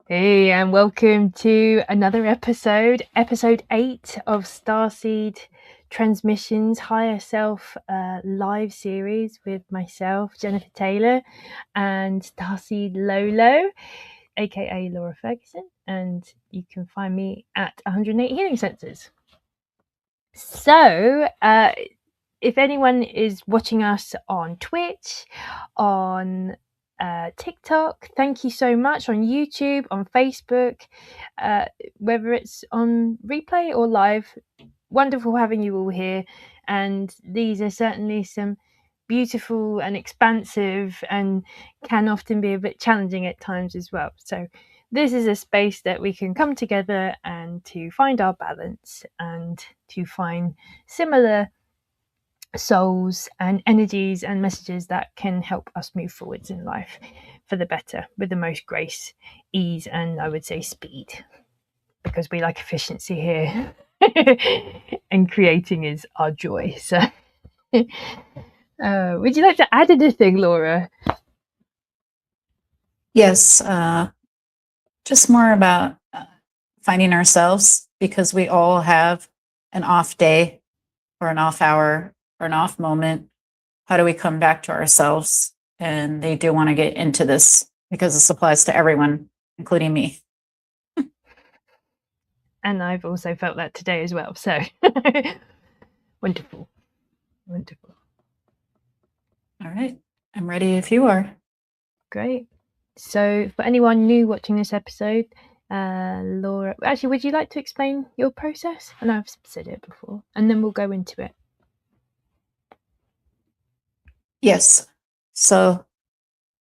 Hey, and welcome to another episode 8 of Starseed Transmissions Higher Self live series with myself, Jennifer Taylor, and Starseed Lolo, aka Laura Ferguson, and you can find me at 108 Healing Senses. So, if anyone is watching us on Twitch, on TikTok, thank you so much, on YouTube, on Facebook, whether it's on replay or live, wonderful having you all here. And these are certainly some beautiful and expansive and can often be a bit challenging at times as well. So this is a space that we can come together and to find our balance and to find similar souls and energies and messages that can help us move forwards in life for the better with the most grace, ease, and I would say speed, because we like efficiency here. And creating is our joy. So would you like to add anything, Laura? Yes, just more about finding ourselves, because we all have an off day or an off hour or an off moment. How do we come back to ourselves? And they do want to get into this because this applies to everyone, including me. And I've also felt that today as well. So wonderful. Wonderful. All right. I'm ready if you are. Great. So for anyone new watching this episode, Laura, actually, would you like to explain your process? I know I've said it before, and then we'll go into it. Yes. So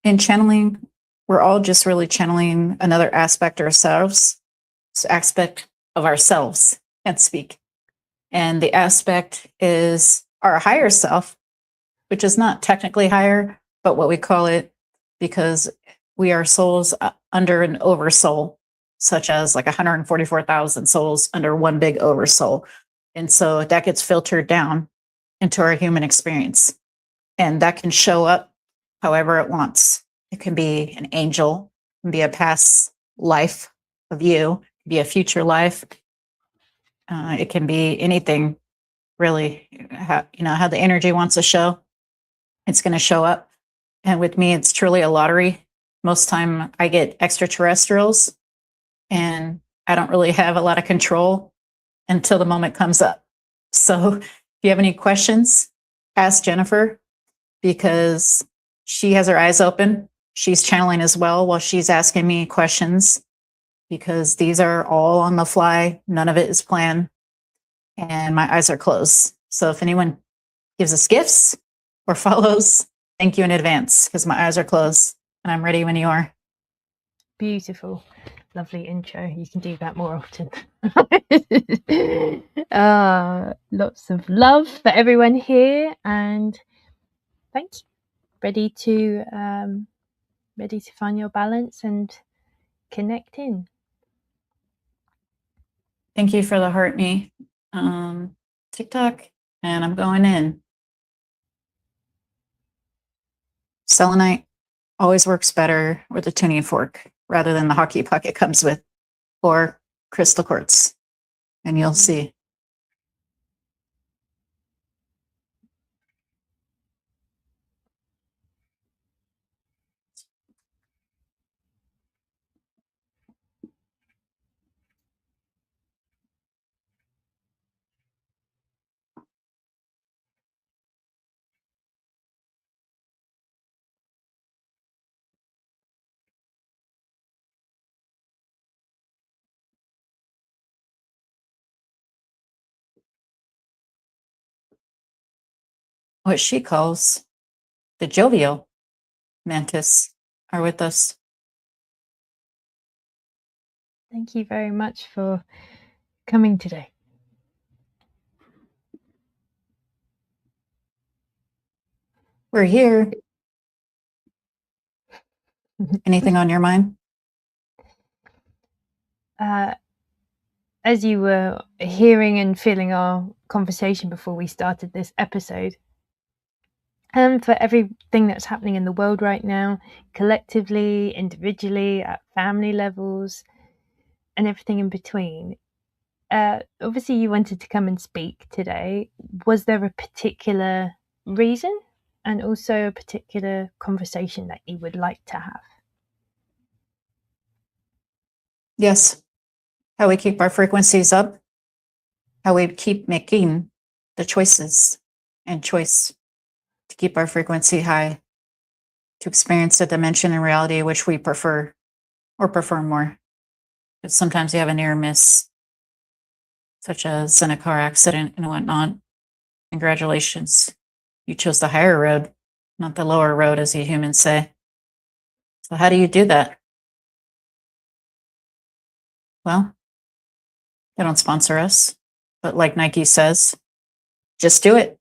in channeling, we're all just really channeling another aspect of ourselves, can't speak. And the aspect is our higher self, which is not technically higher, but what we call it, because we are souls under an oversoul, such as like 144,000 souls under one big oversoul. And so that gets filtered down into our human experience. And that can show up however it wants. It can be an angel, it can be a past life of you, it can be a future life. It can be anything, really. How the energy wants to show, it's going to show up. And with me, it's truly a lottery. Most time I get extraterrestrials, and I don't really have a lot of control until the moment comes up. So if you have any questions, ask Jennifer, because she has her eyes open. She's channeling as well while she's asking me questions, because these are all on the fly. None of it is planned, and my eyes are closed. So if anyone gives us gifts or follows, thank you in advance, because my eyes are closed and I'm ready when you are. Beautiful. Lovely intro. You can do that more often. Lots of love for everyone here, and thank you. Ready to find your balance and connect in. Thank you for the heart me TikTok, and I'm going in. Selenite always works better with a tuning fork rather than the hockey puck it comes with, or crystal quartz, and you'll see. What she calls the jovial mantis are with us. Thank you very much for coming today. We're here. Anything on your mind? As you were hearing and feeling our conversation before we started this episode, for everything that's happening in the world right now, collectively, individually, at family levels, and everything in between. Obviously, you wanted to come and speak today. Was there a particular reason and also a particular conversation that you would like to have? Yes. How we keep our frequencies up, how we keep making the choices and choice to keep our frequency high, to experience a dimension in reality which we prefer or prefer more. But sometimes you have a near miss, such as in a car accident and whatnot. Congratulations. You chose the higher road, not the lower road, as you humans say. So, how do you do that? Well, they don't sponsor us. But like Nike says, just do it.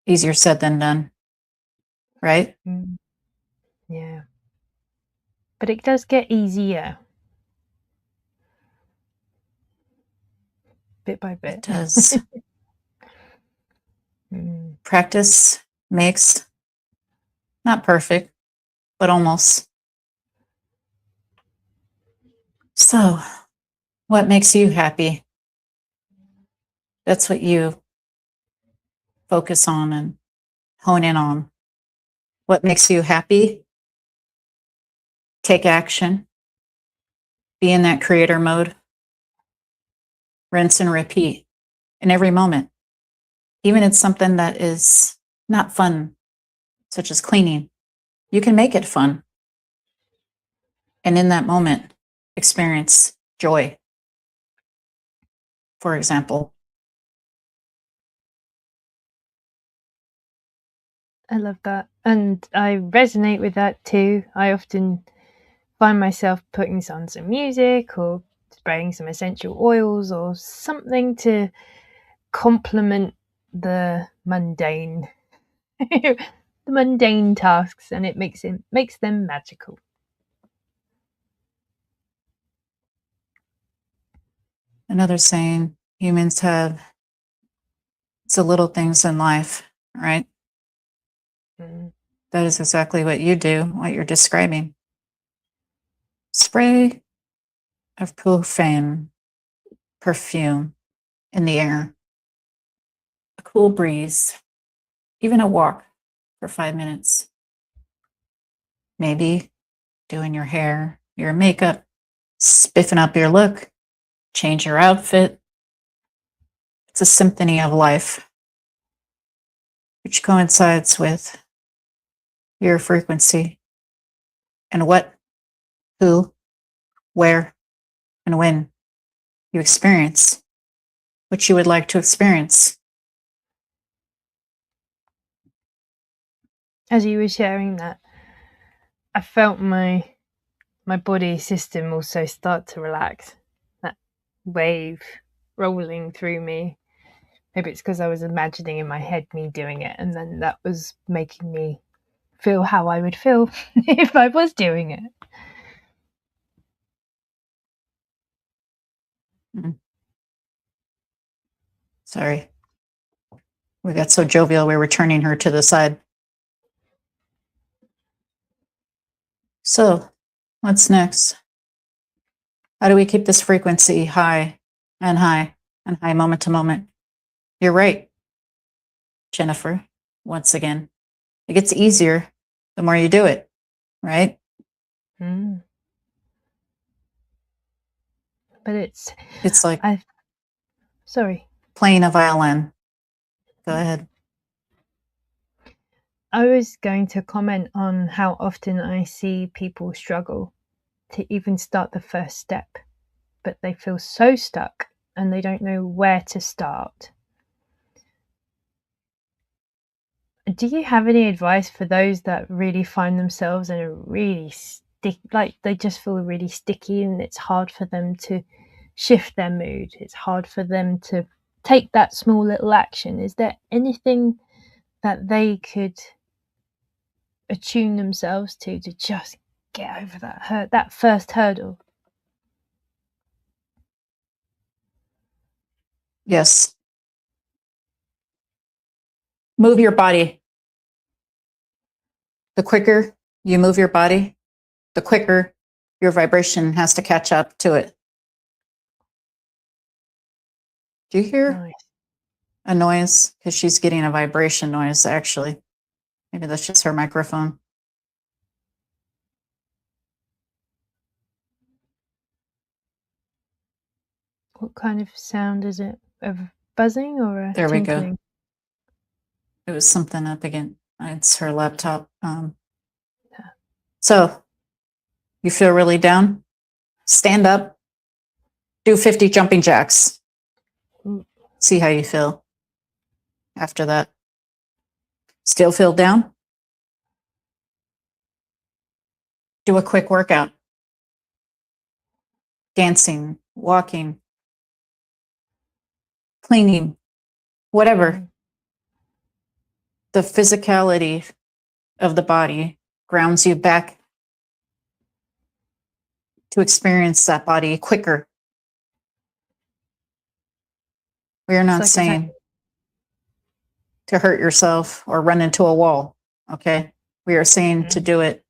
Easier said than done, right? Yeah. But it does get easier. Bit by bit. It does. Practice makes not perfect, but almost. So, what makes you happy? That's what you focus on and hone in on. What makes you happy? Take action. Be in that creator mode. Rinse and repeat in every moment. Even it's something that is not fun, such as cleaning. You can make it fun. And in that moment, experience joy, for example. I love that. And I resonate with that too. I often find myself putting on some music or spraying some essential oils or something to complement the mundane the mundane tasks, and it makes them magical. Another saying, humans have the little things in life, right? That is exactly what you do, what you're describing. Spray of perfume in the air, a cool breeze, even a walk for 5 minutes. Maybe doing your hair, your makeup, spiffing up your look, change your outfit. It's a symphony of life, which coincides with your frequency and what, who, where, and when you experience what you would like to experience. As you were sharing that, I felt my body system also start to relax. That wave rolling through me. Maybe it's because I was imagining in my head me doing it, and then that was making me feel how I would feel if I was doing it. Sorry. We got so jovial, we were turning her to the side. So, what's next? How do we keep this frequency high and high and high moment to moment? You're right, Jennifer, once again. It gets easier the more you do it, right? But it's like sorry. Playing a violin. Go ahead. I was going to comment on how often I see people struggle to even start the first step, but they feel so stuck and they don't know where to start. Do you have any advice for those that really find themselves in a really like they just feel really sticky and it's hard for them to shift their mood? It's hard for them to take that small little action. Is there anything that they could attune themselves to just get over that first hurdle? Yes. Move your body. The quicker you move your body, the quicker your vibration has to catch up to it. Do you hear Nice. a noise? Because she's getting a vibration noise, actually. Maybe that's just her microphone. What kind of sound is it? Of buzzing or a There we go. tinkling? It was something up again. It's her laptop. So you feel really down? Stand up, do 50 jumping jacks. See how you feel after that. Still feel down? Do a quick workout. Dancing, walking, cleaning, whatever. The physicality of the body grounds you back to experience that body quicker. We are not like saying to hurt yourself or run into a wall, okay? We are saying to do it,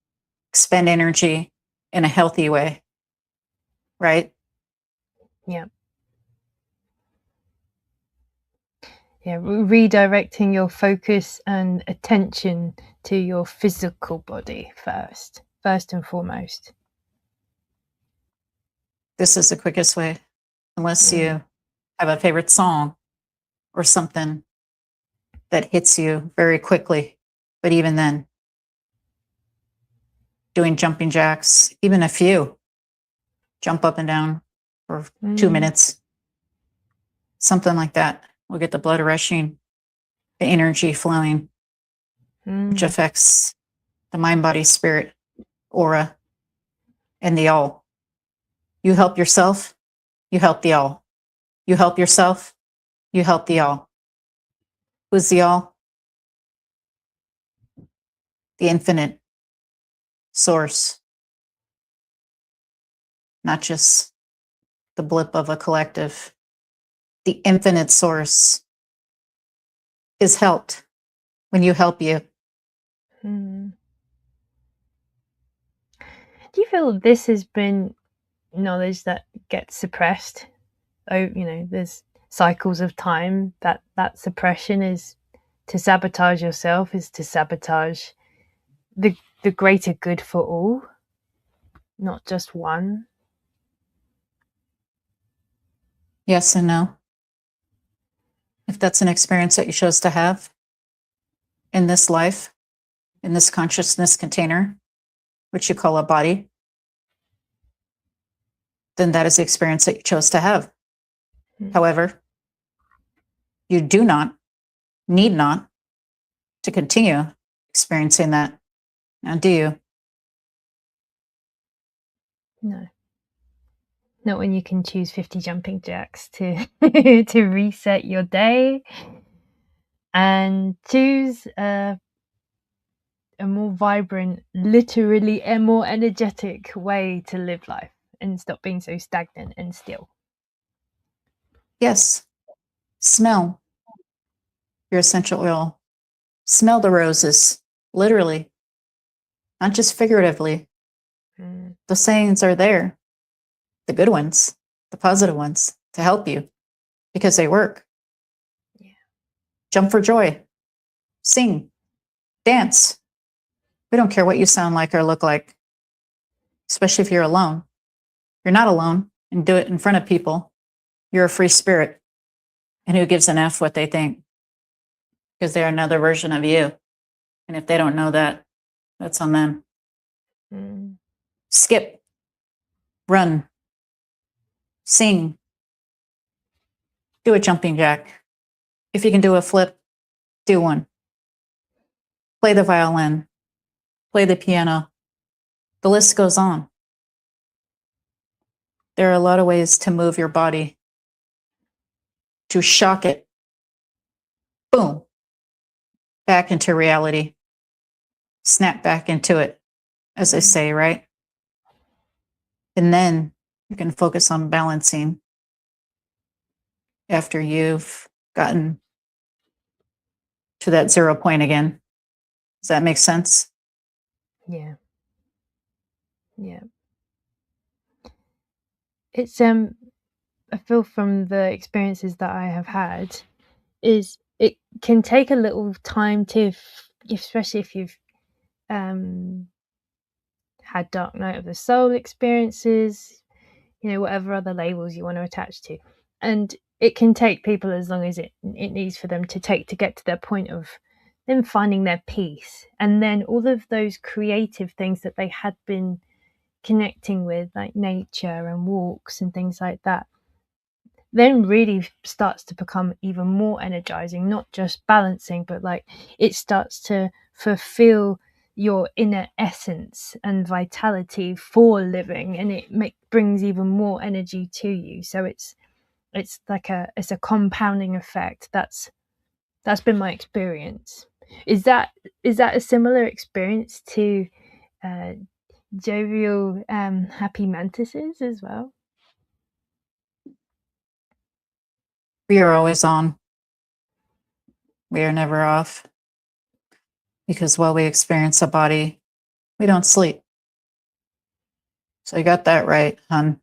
expend energy in a healthy way, right? Yeah. Yeah, redirecting your focus and attention to your physical body first and foremost. This is the quickest way, unless you have a favorite song or something that hits you very quickly. But even then, doing jumping jacks, even a few, jump up and down for 2 minutes, something like that will get the blood rushing, the energy flowing, which affects the mind, body, spirit, aura, and the all. You help yourself, you help the all. You help yourself, you help the all. Who's the all? The infinite source, not just the blip of a collective. The infinite source is helped when you help you. Do you feel this has been knowledge that gets suppressed? Oh, you know, there's cycles of time that suppression is to sabotage yourself, is to sabotage the greater good for all, not just one. Yes and no. If that's an experience that you chose to have in this life, in this consciousness container, which you call a body, then that is the experience that you chose to have. However, you do not, need not, to continue experiencing that. Now, do you? No. Not when you can choose 50 jumping jacks to to reset your day and choose a more vibrant, literally a more energetic way to live life and stop being so stagnant and still. Yes. Smell your essential oil. Smell the roses, literally, not just figuratively. The sayings are there, the good ones, the positive ones, to help you because they work. Yeah. Jump for joy, sing, dance. We don't care what you sound like or look like, especially if you're alone. You're not alone, and do it in front of people. You're a free spirit. And who gives an F what they think? Because they're another version of you. And if they don't know that, that's on them. Skip, run, sing, do a jumping jack. If you can do a flip, do one. Play the violin, play the piano. The list goes on. There are a lot of ways to move your body, to shock it, boom, back into reality, snap back into it, as they say, right? And then you can focus on balancing after you've gotten to that 0 point again. Does that make sense? Yeah. It's I feel from the experiences that I have had is it can take a little time to, especially if you've had dark night of the soul experiences, whatever other labels you want to attach to, and it can take people as long as it needs for them to take to get to their point of them finding their peace, and then all of those creative things that they had been connecting with, like nature and walks and things like that, then really starts to become even more energizing, not just balancing, but like it starts to fulfill your inner essence and vitality for living, and it brings even more energy to you. So it's like it's a compounding effect. That's been my experience. Is that a similar experience to jovial happy mantises as well? We are always on. We are never off. Because while we experience a body, we don't sleep. So you got that right, hon.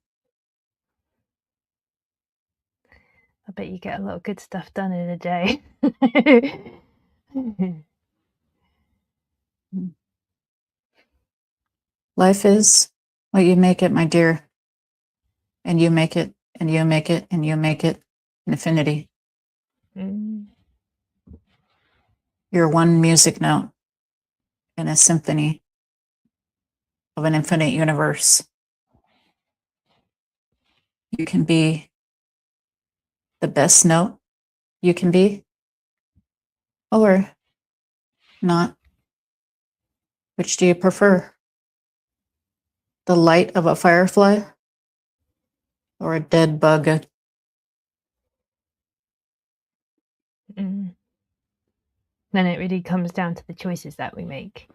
I bet you get a lot of good stuff done in a day. Life is what you make it, my dear. And you make it, and you make it, and you make it infinity. You're one music note in a symphony of an infinite universe. You can be the best note you can be, or not. Which do you prefer? The light of a firefly or a dead bug? Then it really comes down to the choices that we make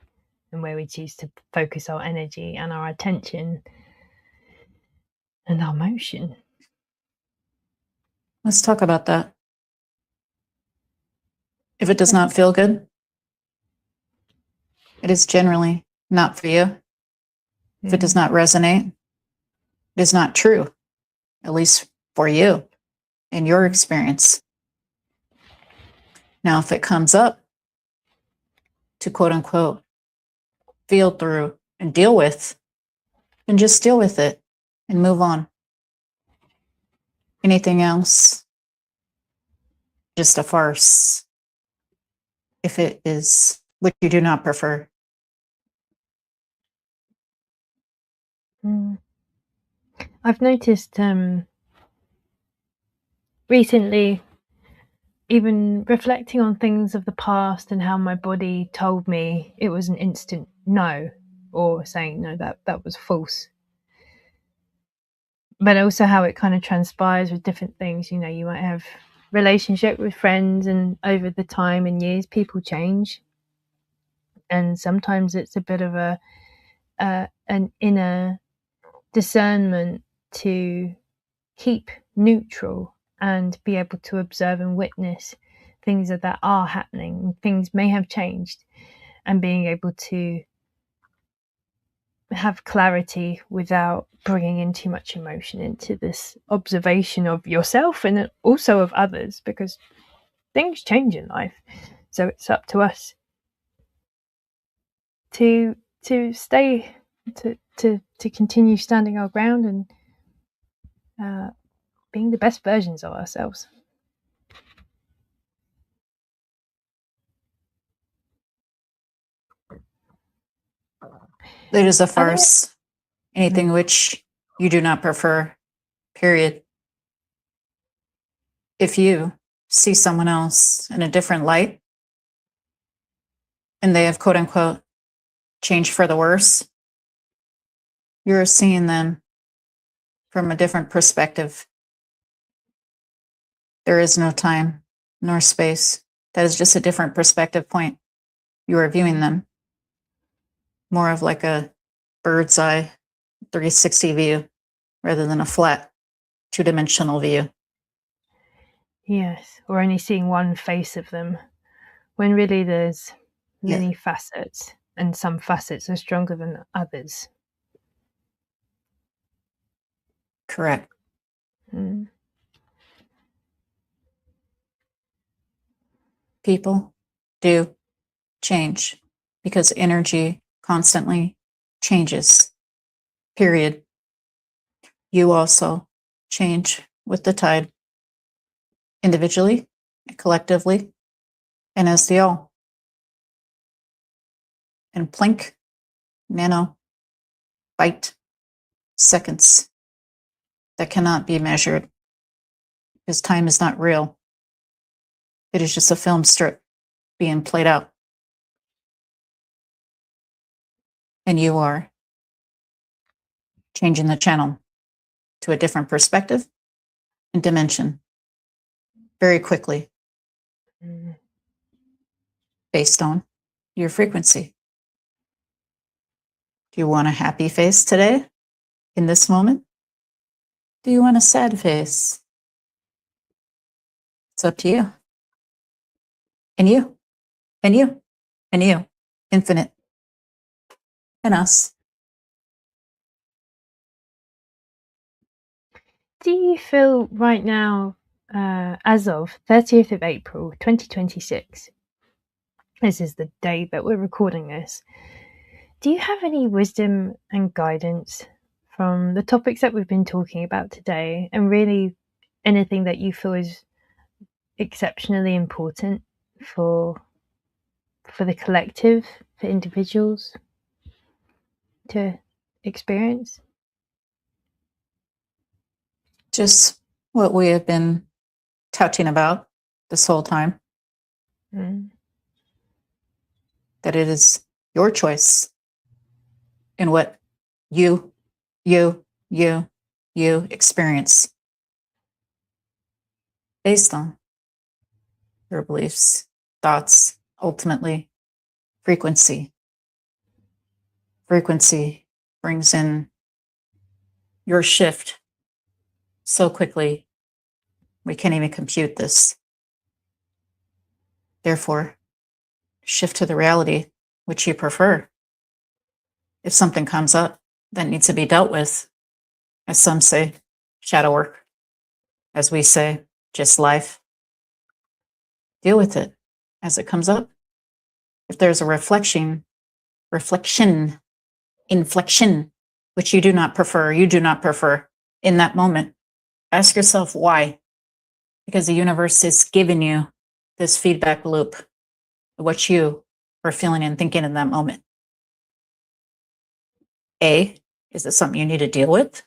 and where we choose to focus our energy and our attention and our motion. Let's talk about that. If it does not feel good, it is generally not for you. If it does not resonate, it is not true, at least for you in your experience. Now, if it comes up to quote unquote feel through and deal with, then just deal with it and move on. Anything else, just a farce. If it is what you do not prefer. I've noticed recently, even reflecting on things of the past and how my body told me it was an instant no, or saying no, that was false. But also how it kind of transpires with different things. You might have relationship with friends, and over the time and years people change, and sometimes it's a bit of an inner discernment to keep neutral and be able to observe and witness things that are happening. Things may have changed, and being able to have clarity without bringing in too much emotion into this observation of yourself and also of others, because things change in life. So it's up to us to stay to continue standing our ground and being the best versions of ourselves. It is a farce. Anything which you do not prefer, period. If you see someone else in a different light and they have quote unquote changed for the worse, you're seeing them from a different perspective. There is no time nor space. That is just a different perspective point. You are viewing them more of like a bird's eye 360 view rather than a flat two-dimensional view. Yes, or only seeing one face of them when really there's many facets, and some facets are stronger than others. Correct. Mm. People do change because energy constantly changes. Period. You also change with the tide, individually, collectively, and as the all. And plink, nano, byte, seconds that cannot be measured because time is not real. It is just a film strip being played out. And you are changing the channel to a different perspective and dimension very quickly based on your frequency. Do you want a happy face today in this moment? Do you want a sad face? It's up to you. And you, and you, and you, infinite, and us. Do you feel right now, as of 30th of April 2026, this is the day that we're recording this, do you have any wisdom and guidance from the topics that we've been talking about today, and really anything that you feel is exceptionally important for the collective, for individuals to experience? Just what we have been touching about this whole time. That it is your choice in what you experience based on your beliefs, thoughts, ultimately frequency. Frequency brings in your shift so quickly, we can't even compute this. Therefore, shift to the reality which you prefer. If something comes up that needs to be dealt with, as some say, shadow work, as we say, just life, deal with it as it comes up. If there's a reflection, inflection, which you do not prefer in that moment, ask yourself why. Because the universe is giving you this feedback loop of what you are feeling and thinking in that moment. A, is it something you need to deal with,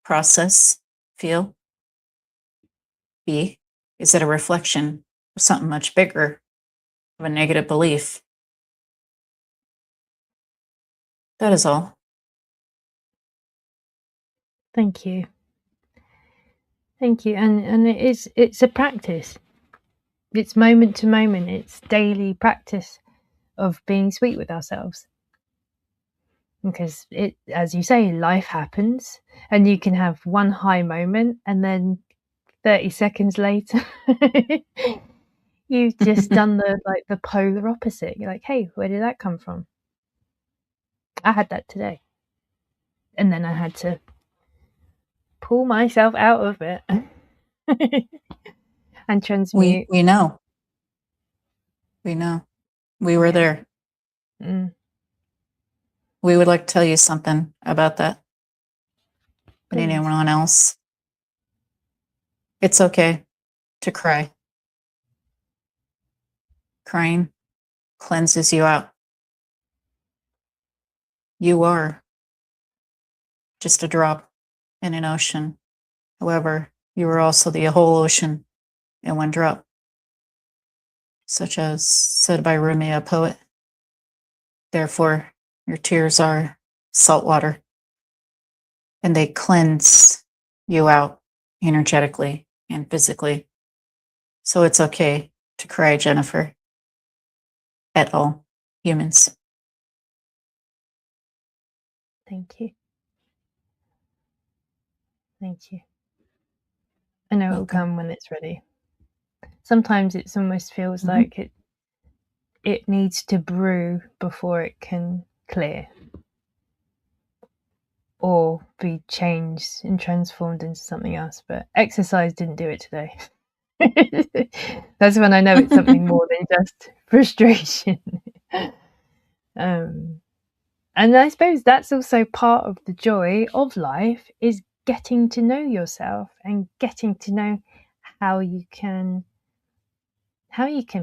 process, feel? B, is it a reflection of something much bigger, of a negative belief? That is all. Thank you. Thank you. And it's a practice. It's moment to moment. It's daily practice of being sweet with ourselves. Because it, as you say, life happens, and you can have one high moment, and then 30 seconds later, you've just done the polar opposite. You're like, hey, where did that come from? I had that today. And then I had to pull myself out of it and transmute. We know. We know. We were there. We would like to tell you something about that. But anyone else, it's okay to cry. Crying cleanses you out. You are just a drop in an ocean. However, you are also the whole ocean in one drop. Such as said by Rumi, a poet. Therefore, your tears are salt water, and they cleanse you out energetically and physically. So it's okay to cry, Jennifer, at all humans. Thank you. Thank you. I know it will come when it's ready. Sometimes it almost feels like it needs to brew before it can clear or be changed and transformed into something else. But exercise didn't do it today. That's when I know it's something more than just frustration. And I suppose that's also part of the joy of life, is getting to know yourself and getting to know how you can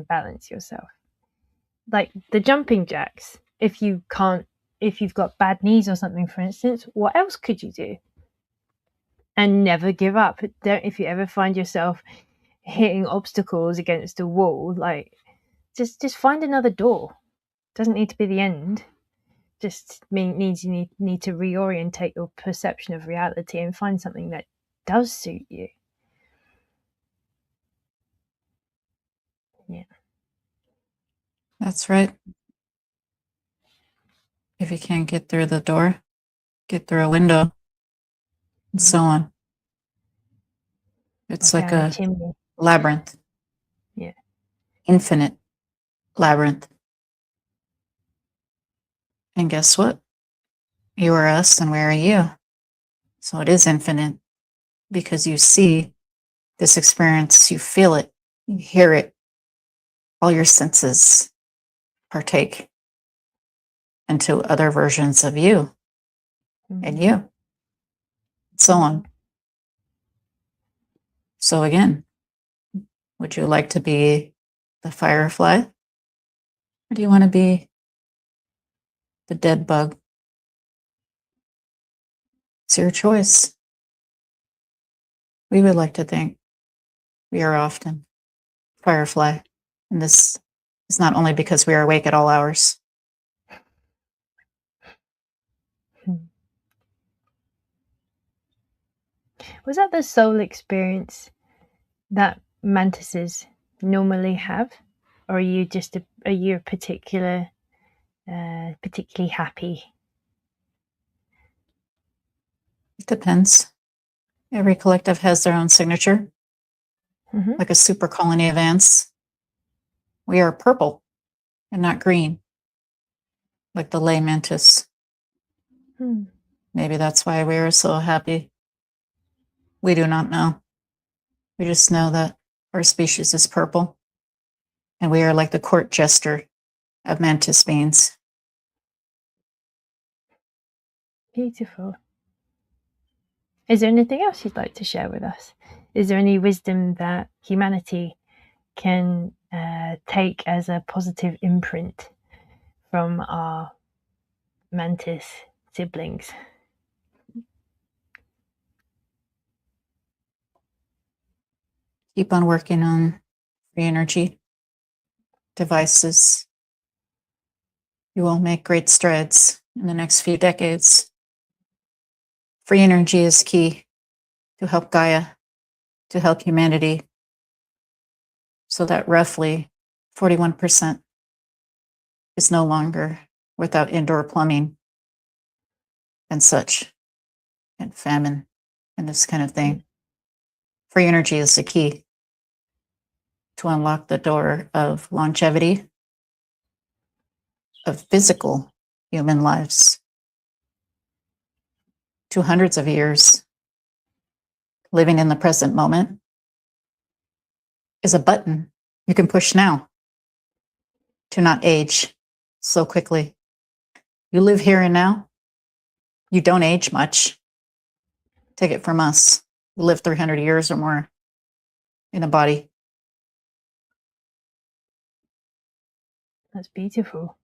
balance yourself. Like the jumping jacks, if you've got bad knees or something, for instance, what else could you do? And never give up. If you ever find yourself hitting obstacles against a wall, like just find another door. Doesn't need to be the end. Just means you need to reorientate your perception of reality and find something that does suit you. Yeah. That's right. If you can't get through the door, get through a window, and so on. It's like Down a a chimney. labyrinth. Yeah. Infinite labyrinth. And guess what? You are us and we are you. So it is infinite because you see this experience, you feel it, you hear it, all your senses partake into other versions of you and you, so on. So again, would you like to be the firefly? Or do you want to be the dead bug? It's your choice. We would like to think we are often firefly. And this is not only because we are awake at all hours. Was that the soul experience that mantises normally have, or are you particularly happy? It depends. Every collective has their own signature, like a super colony of ants. We are purple and not green, like the lay mantis. Maybe that's why we are so happy. We do not know. We just know that our species is purple, and we are like the court jester of mantis beings. Beautiful. Is there anything else you'd like to share with us? Is there any wisdom that humanity can take as a positive imprint from our mantis siblings? Keep on working on free energy devices. You will make great strides in the next few decades. Free energy is key to help Gaia, to help humanity, so that roughly 41% is no longer without indoor plumbing and such, and famine and this kind of thing. Free energy is the key to unlock the door of longevity, of physical human lives, to hundreds of years. Living in the present moment is a button you can push now to not age so quickly. You live here and now, you don't age much. Take it from us. We live 300 years or more in a body. That's beautiful.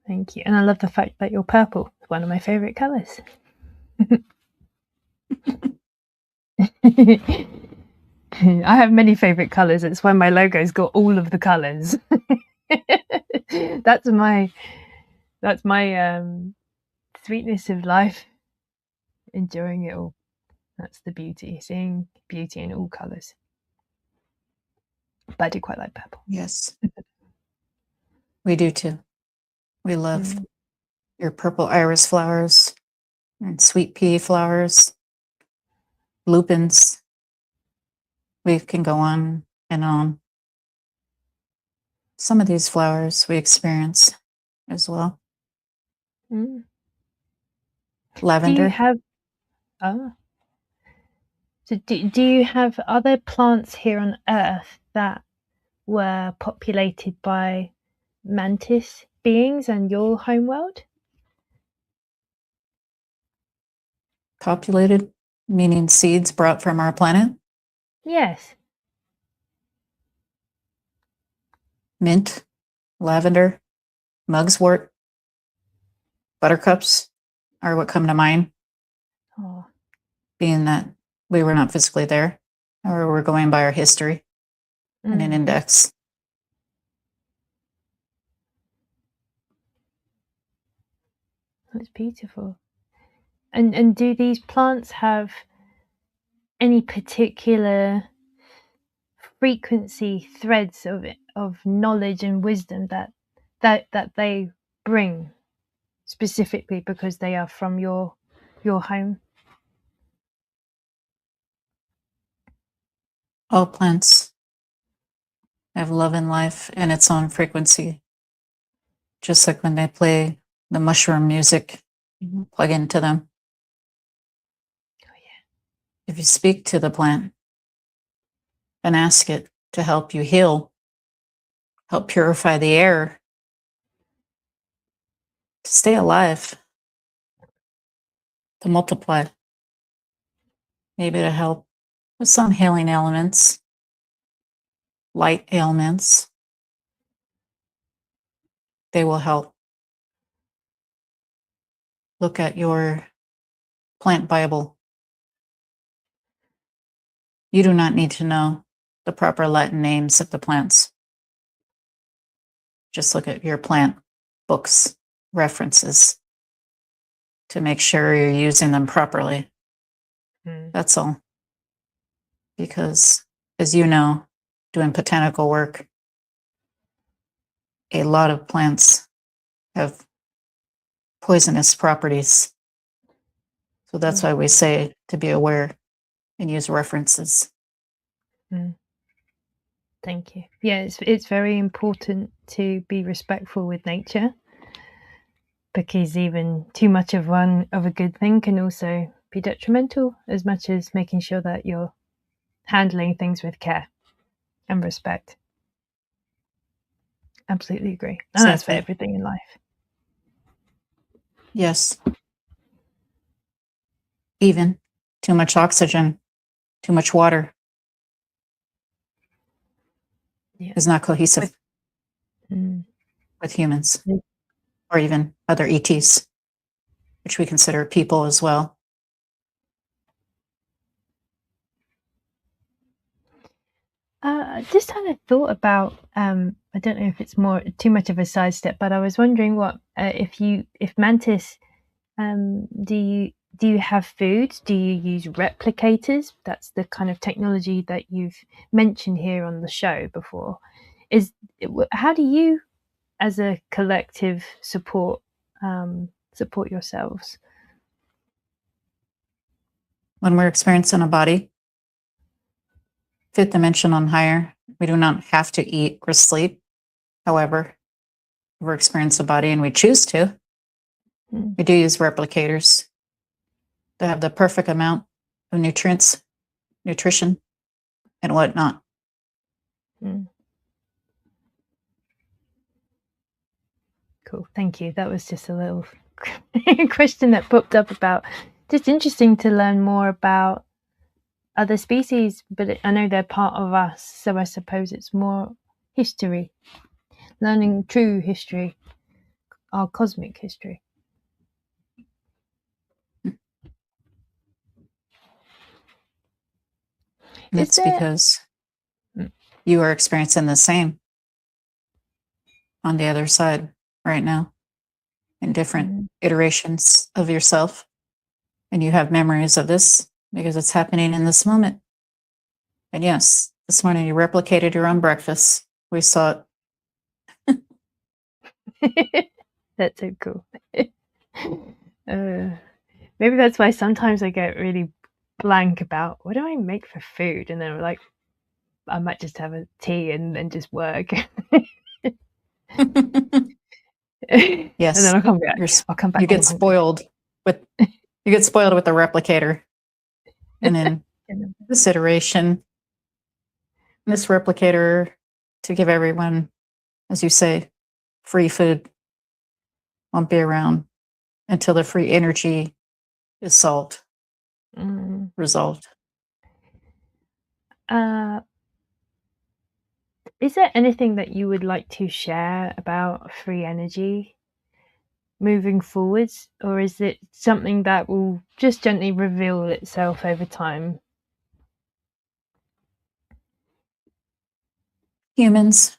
Thank you. And I love the fact that you're purple. It's one of my favorite colors. I have many favorite colors. It's why my logo's got all of the colors. That's my sweetness of life. Enjoying it all. That's the beauty. Seeing beauty in all colors. But I do quite like purple. Yes. We do too. We love your purple iris flowers and sweet pea flowers, lupins. We can go on and on. some of these flowers we experience as well. Mm. Do Lavender. you have oh, so do you have other plants here on Earth that were populated by mantis beings and your homeworld? Populated, meaning seeds brought from our planet. Yes. Mint, lavender, mugwort, buttercups are what come to mind, Oh. being that we were not physically there, or we're going by our history and an index. That's beautiful. And do these plants have any particular frequency threads of knowledge and wisdom that they bring specifically because they are from your home? All plants have love and life and its own frequency. Just like when they play the mushroom music, you plug into them. Oh yeah. If you speak to the plant and ask it to help you heal, help purify the air, to stay alive, to multiply, maybe to help with some healing elements, light ailments, they will help. Look at your plant Bible. You do not need to know the proper Latin names of the plants. Just look at your plant books, references, to make sure you're using them properly. That's all. Because, as you know, doing botanical work, a lot of plants have poisonous properties. So that's why we say to be aware and use references. Thank you. Yeah, it's very important to be respectful with nature, because even too much of a good thing can also be detrimental, as much as making sure that you're handling things with care and respect. Absolutely agree. And that's for Exactly. everything in life. Yes. Even too much oxygen, too much water is not cohesive with humans or even other ETs, which we consider people as well. I just had a thought about I don't know if it's more too much of a sidestep, but I was wondering what if mantis do you have food? Do you use replicators? That's the kind of technology that you've mentioned here on the show before. How do you, as a collective, support yourselves? When we're experiencing a body, fifth dimension on higher, we do not have to eat or sleep. However, if we're experiencing a body and we choose to, we do use replicators to have the perfect amount of nutrients, nutrition, and whatnot. Cool, thank you. That was just a little question that popped up about just interesting to learn more about other species, but I know they're part of us, so I suppose it's more history, learning true history, our cosmic history. And it's because you are experiencing the same on the other side right now in different iterations of yourself. And you have memories of this because it's happening in this moment. And yes, this morning you replicated your own breakfast. We saw it. That's so cool. Maybe that's why sometimes I get really blank about what do I make for food, and then I'm like, I might just have a tea and then just work. And Yes, then I'll come back. I'll come back you when get I'm hungry. spoiled with the replicator, and then And this iteration, this replicator to give everyone, as you say, free food won't be around until the free energy is resolved. Is there anything that you would like to share about free energy moving forwards, or is it something that will just gently reveal itself over time? Humans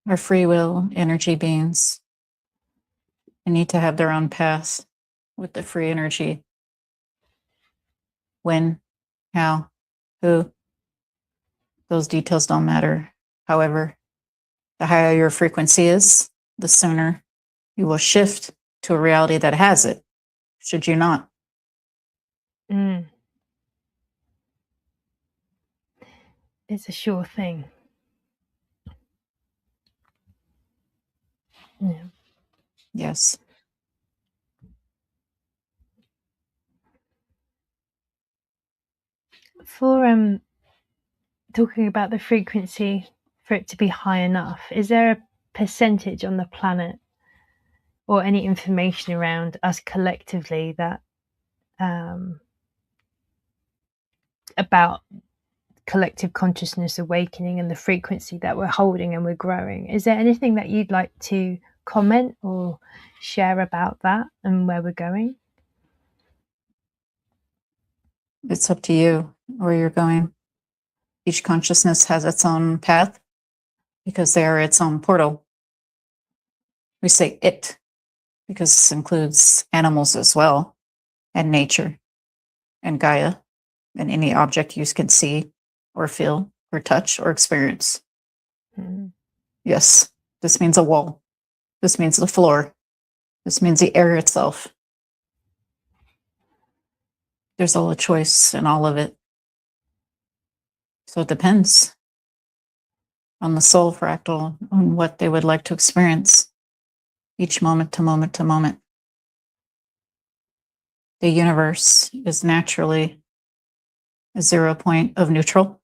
are free will energy beings. They need to have their own path with the free energy. When, how, who, those details don't matter. However, the higher your frequency is, the sooner you will shift to a reality that has it, should you not. Mm. It's a sure thing. Yeah. Yes. For talking about the frequency for it to be high enough, is there a percentage on the planet or any information around us collectively that about collective consciousness awakening and the frequency that we're holding and we're growing? Is there anything that you'd like to comment or share about that and where we're going? It's up to you where you're going. Each consciousness has its own path because they are its own portal. We say it because this includes animals as well, and nature, and Gaia, and any object you can see or feel or touch or experience. Mm. Yes, this means a wall. This means the floor. This means the air itself. There's all a choice in all of it. So it depends on the soul fractal, on what they would like to experience each moment to moment to moment. The universe is naturally a 0 point of neutral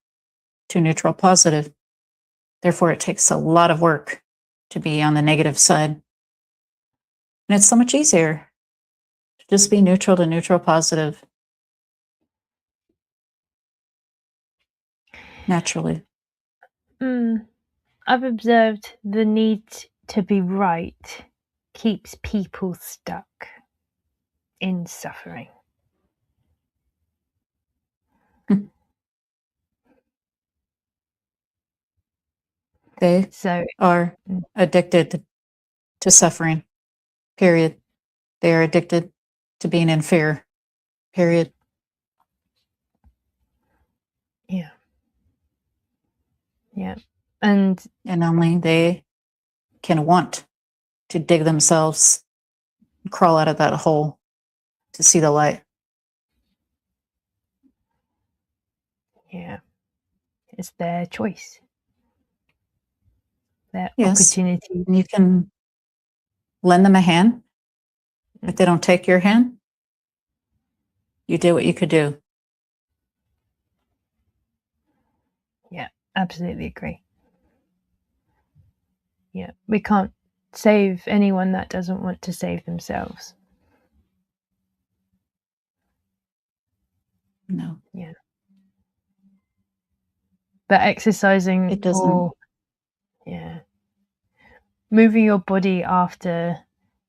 to neutral positive. Therefore, it takes a lot of work to be on the negative side. And it's so much easier to just be neutral to neutral positive naturally. I've observed the need to be right keeps people stuck in suffering. They So, are addicted to suffering, period. They are addicted to being in fear, period. yeah. Yeah. And only they can want to dig themselves, crawl out of that hole to see the light. yeah, it's their choice, their Yes, opportunity. and you can lend them a hand. If they don't take your hand, you did what you could do. Yeah, absolutely agree. Yeah, we can't save anyone that doesn't want to save themselves. No. Yeah. But exercising It doesn't. or, yeah, moving your body after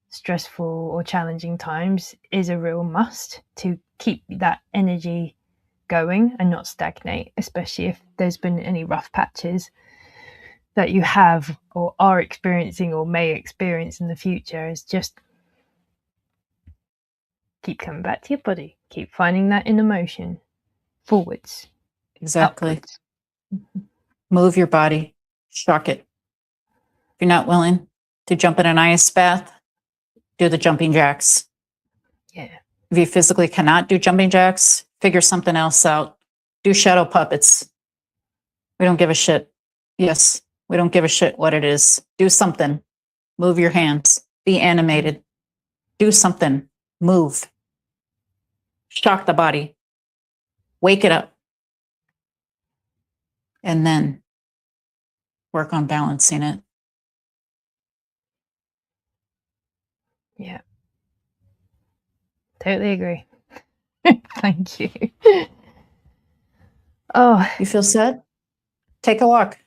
stressful or challenging times is a real must to keep that energy going and not stagnate, especially if there's been any rough patches that you have or are experiencing or may experience in the future. Is just keep coming back to your body, keep finding that inner motion forwards, Exactly. upwards. Move your body, shock it. If you're not willing to jump in an ice bath, do the jumping jacks. Yeah. If you physically cannot do jumping jacks, figure something else out. Do shadow puppets. We don't give a shit. Yes, we don't give a shit what it is. Do something. Move your hands. Be animated. Do something. Move. Shock the body. Wake it up. And then work on balancing it. Yeah. Totally agree. Thank you. Oh, You feel sad? Take a walk.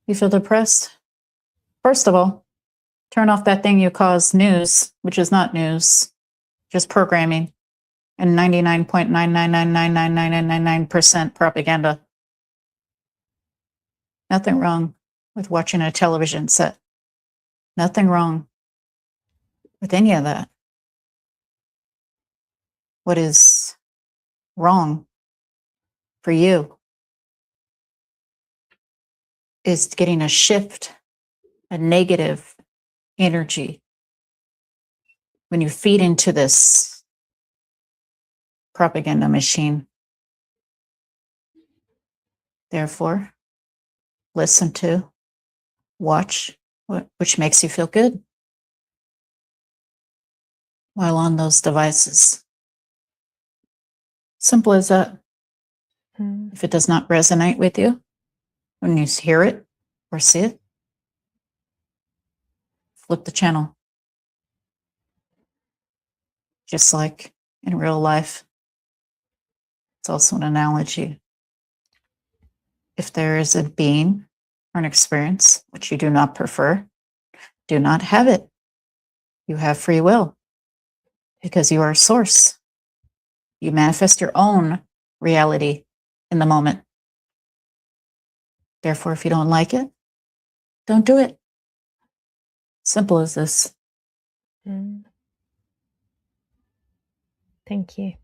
You feel depressed? First of all, turn off that thing you call news, which is not news, just programming, and 99.999999999% propaganda. Nothing wrong with watching a television set. Nothing wrong with any of that. What is wrong for you is getting a shift, a negative energy when you feed into this propaganda machine. Therefore, listen to, watch, which makes you feel good while on those devices. Simple as that. If it does not resonate with you, when you hear it or see it, flip the channel. Just like in real life, it's also an analogy. If there is a being or an experience which you do not prefer, do not have it. You have free will because you are a source. You manifest your own reality in the moment. Therefore, if you don't like it, don't do it. Simple as this. Thank you.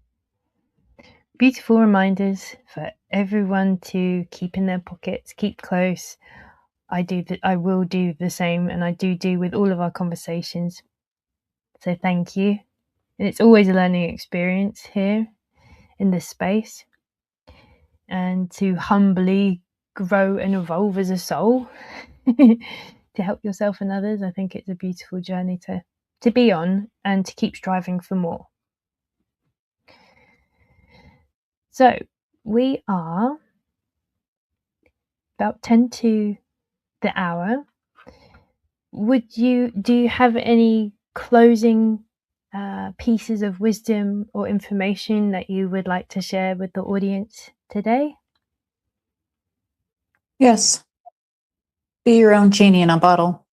Beautiful reminders for everyone to keep in their pockets, keep close. I will do the same, and I do with all of our conversations. So thank you. And it's always a learning experience here in this space. And to humbly grow and evolve as a soul to help yourself and others, I think it's a beautiful journey to be on and to keep striving for more. So we are about 10 to the hour. Do you have any closing pieces of wisdom or information that you would like to share with the audience today? Yes. Be your own genie in a bottle.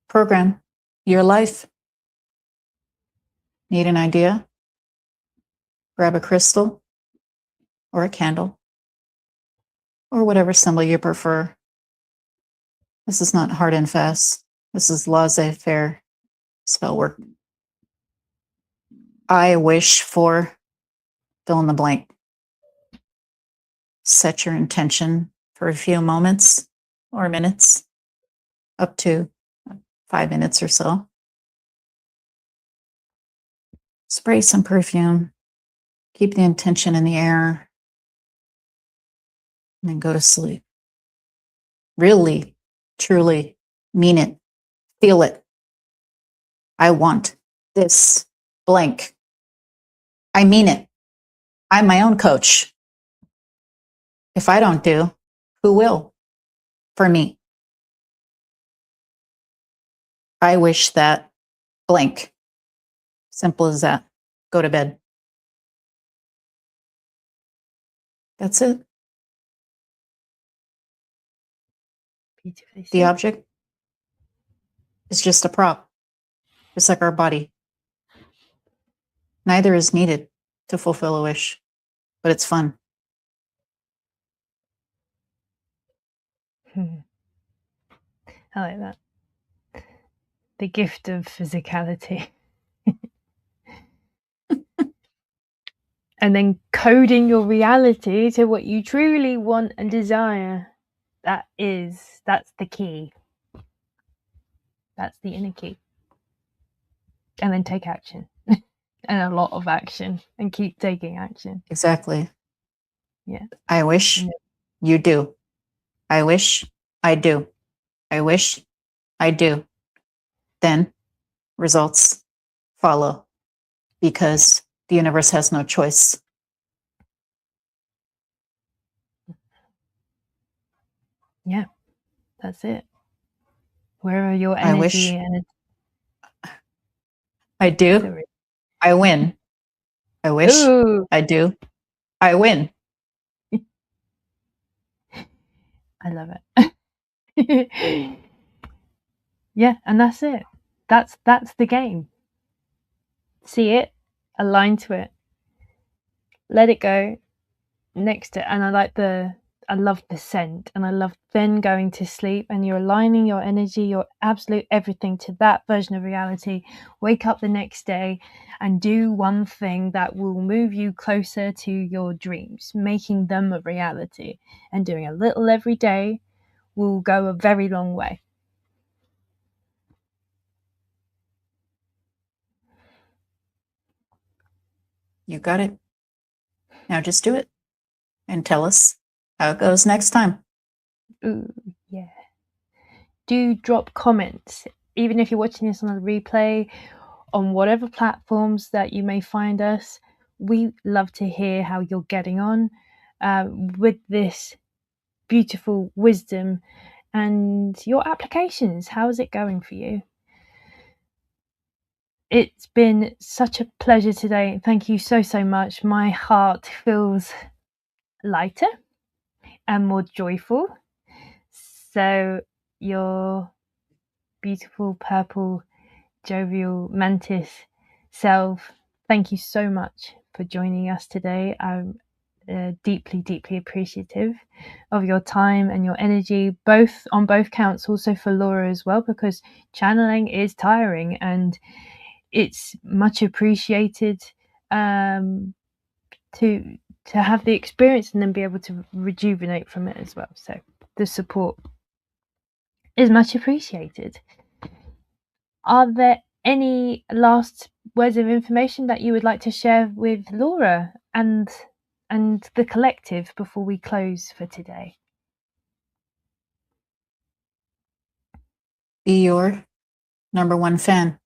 Program your life. Need an idea? Grab a crystal or a candle or whatever symbol you prefer. This is not hard and fast. This is laissez-faire spell work. I wish for fill in the blank. Set your intention for a few moments or minutes, up to 5 minutes or so. Spray some perfume. Keep the intention in the air. And then go to sleep. Really, truly mean it. Feel it. I want this blank. I mean it. I'm my own coach. If I don't do, who will for me? I wish that blank. Simple as that. Go to bed. That's it. Beautifully said. The object is just a prop, just like our body. Neither is needed to fulfill a wish, but it's fun. I like that. The gift of physicality. And then coding your reality to what you truly want and desire. That's the key. That's the inner key. And then take action. And a lot of action. And keep taking action. Exactly. Yeah. I wish you do. I wish I do. I wish. I do. Then results follow because the universe has no choice. Yeah, that's it. Wherever your I energy wish. and I do. sorry. I win. I wish. Ooh, I do. I win. I love it. Yeah, and that's it. That's the game. See it, align to it, let it go, next to it. And I love the scent, and I love then going to sleep and you're aligning your energy, your absolute everything to that version of reality. Wake up the next day and do one thing that will move you closer to your dreams, making them a reality. And doing a little every day will go a very long way. You got it. Now just do it and tell us how it goes next time. Ooh, yeah. Do drop comments, even if you're watching this on a replay, on whatever platforms that you may find us. We love to hear how you're getting on with this beautiful wisdom and your applications. How is it going for you? It's been such a pleasure today. Thank you so much. My heart feels lighter and more joyful. So your beautiful purple jovial mantis self, thank you so much for joining us today. I'm deeply appreciative of your time and your energy, both on both counts, also for Laura as well, because channeling is tiring and it's much appreciated to have the experience and then be able to rejuvenate from it as well. So the support is much appreciated. Are there any last words of information that you would like to share with Laura and the collective before we close for today? Be your number one fan.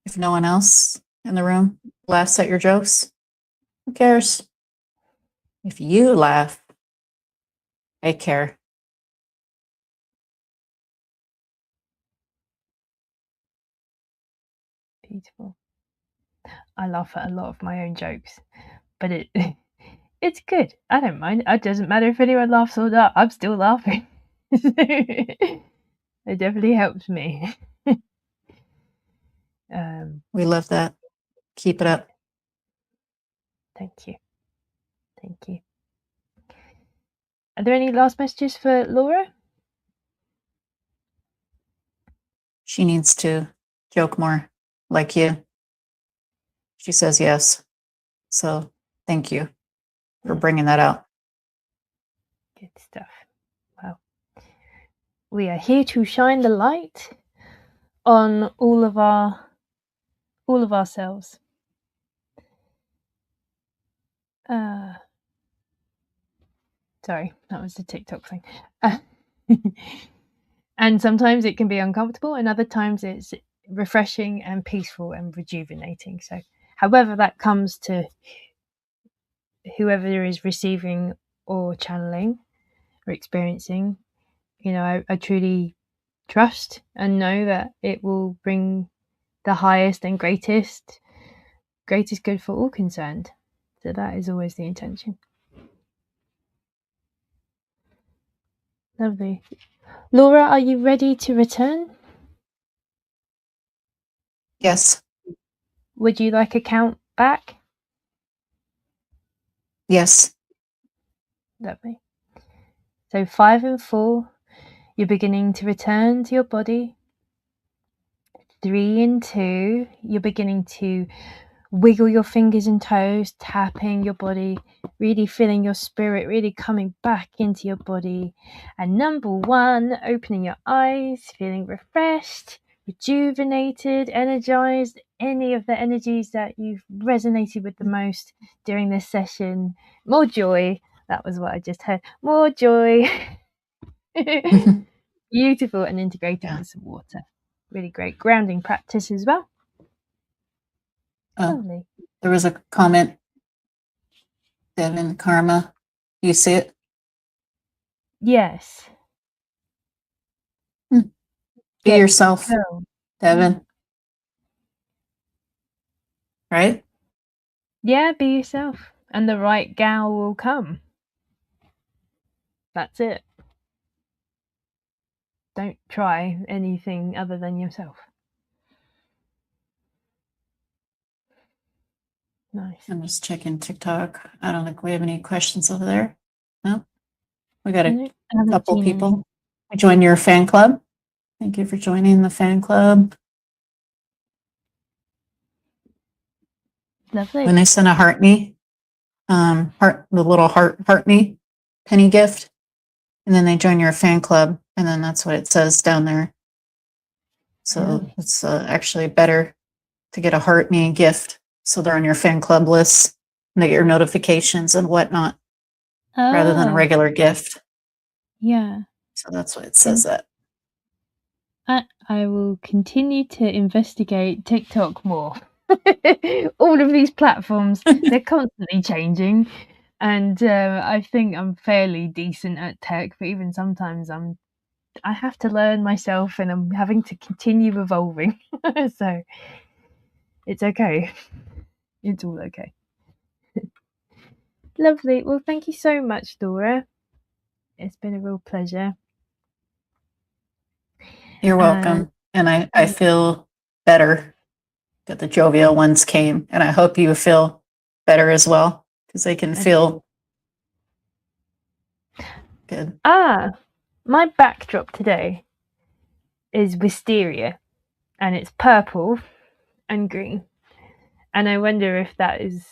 If no one else in the room laughs at your jokes, who cares? If you laugh, I care. Beautiful. I laugh at a lot of my own jokes, but it's good. I don't mind. It doesn't matter if anyone laughs or not. I'm still laughing. It definitely helps me. We love that. Keep it up. Thank you. Thank you. Are there any last messages for Laura? She needs to joke more like you. She says yes. So thank you for bringing that out. Good stuff. Well, we are here to shine the light on all of ourselves. Sorry, that was the TikTok thing. And sometimes it can be uncomfortable, and other times it's refreshing and peaceful and rejuvenating. So, however that comes to whoever is receiving or channeling or experiencing, I truly trust and know that it will bring the highest and greatest good for all concerned. So that is always the intention. Lovely. Laura, are you ready to return? Yes. Would you like a count back? Yes. Lovely. So 5 and 4, you're beginning to return to your body. 3 and 2, you're beginning to wiggle your fingers and toes, tapping your body, really feeling your spirit really coming back into your body. And number 1, opening your eyes, feeling refreshed, rejuvenated, energized, any of the energies that you've resonated with the most during this session. More joy, That was what I just heard. More joy. Beautiful and integrated with some water. Really great grounding practice as well. Lovely. There was a comment, Devin Karma. You see it? Yes. Be yourself, Devin. Right? Yeah, be yourself. And the right gal will come. That's it. Don't try anything other than yourself. Nice. I'm just checking TikTok. I don't think we have any questions over there. No? We got a couple people. Join your fan club. Thank you for joining the fan club. Lovely. When they send a heart me, the little heart me penny gift, and then they join your fan club, and then that's what it says down there. So it's actually better to get a heart me gift, so they're on your fan club list and they get your notifications and whatnot, rather than a regular gift. Yeah. So that's what it says. That I will continue to investigate TikTok more. All of these platforms, they're constantly changing, and I think I'm fairly decent at tech, but even sometimes I have to learn myself, and I'm having to continue evolving. So it's okay. It's all okay. Lovely. Well, thank you so much, Dora. It's been a real pleasure. You're welcome. And I feel better that the jovial ones came, and I hope you feel better as well, because they can feel good. My backdrop today is wisteria, and it's purple and green, and I wonder if that is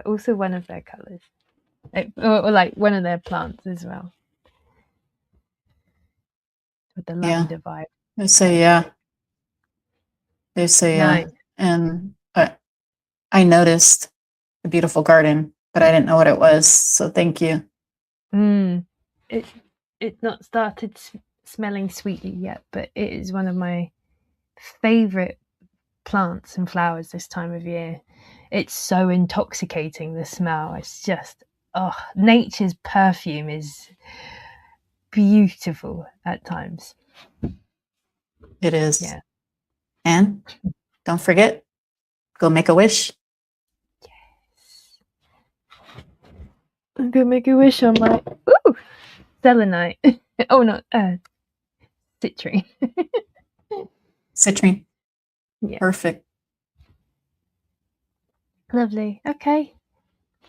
also one of their colors, or like one of their plants as well, with the lavender vibe. They say yeah. They say nice. And I noticed the beautiful garden, but I didn't know what it was. So thank you. It's not started smelling sweetly yet, but it is one of my favorite plants and flowers this time of year. It's so intoxicating, the smell. It's just, nature's perfume is beautiful at times. It is. Yeah. And don't forget, go make a wish. Yes. I'm gonna make a wish on my selenite. Oh, not citrine. Citrine. Yeah. Perfect. Lovely. Okay.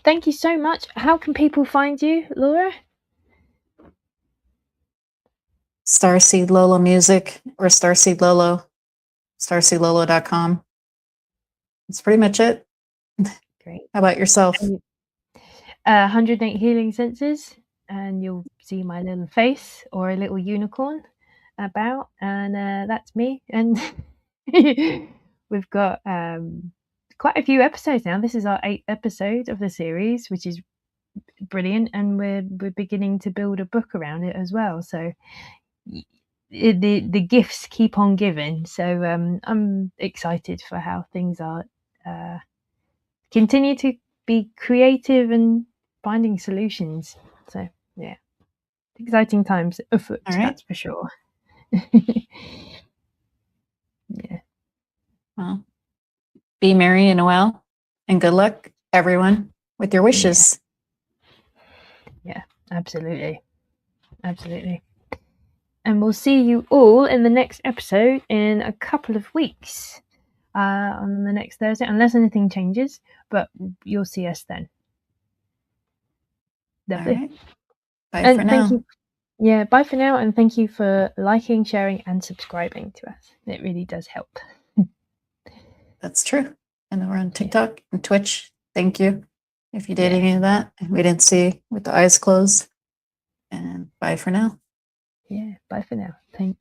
Thank you so much. How can people find you, Laura? Starseed Lolo Music or Starseed Lolo, starseedlolo.com. That's pretty much it. Great. How about yourself? 108 Healing Senses, and you'll see my little face or a little unicorn about, and that's me. And we've got quite a few episodes now. This is our 8th episode of the series, which is brilliant, and we're beginning to build a book around it as well. So the gifts keep on giving. So I'm excited for how things are. Continue to be creative and finding solutions. So yeah, exciting times afoot. Right. That's for sure. Yeah. Well, be merry and well, and good luck, everyone, with your wishes. Yeah, absolutely. And we'll see you all in the next episode in a couple of weeks, on the next Thursday, unless anything changes, but you'll see us then. Lovely. Right. Bye for now. Thank you. Yeah, bye for now, and thank you for liking, sharing, and subscribing to us. It really does help. That's true. And we're on TikTok and Twitch. Thank you if you did any of that and we didn't see with the eyes closed. And bye for now. Yeah, bye for now. Thank